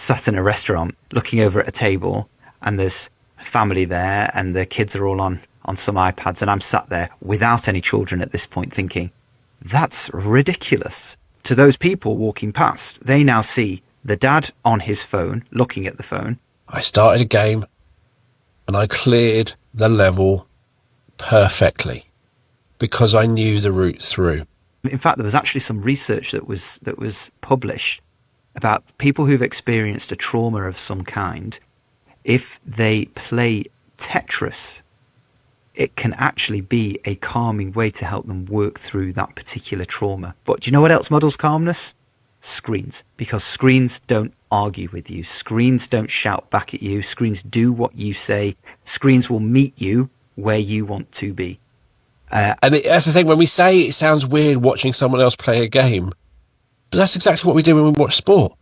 sat in a restaurant looking over at a table, and there's a family there, and the kids are all on some iPads, and I'm sat there without any children at this point thinking, that's ridiculous. To those people walking past, they now see the dad on his phone, looking at the phone. I started a game and I cleared the level perfectly because I knew the route through. In fact, there was actually some research that was published about people who've experienced a trauma of some kind. If they play Tetris, it can actually be a calming way to help them work through that particular trauma. But do you know what else models calmness? Screens. Because screens don't argue with you. Screens don't shout back at you. Screens do what you say. Screens will meet you where you want to be. That's the thing, when we say it sounds weird watching someone else play a game, but that's exactly what we do when we watch sport.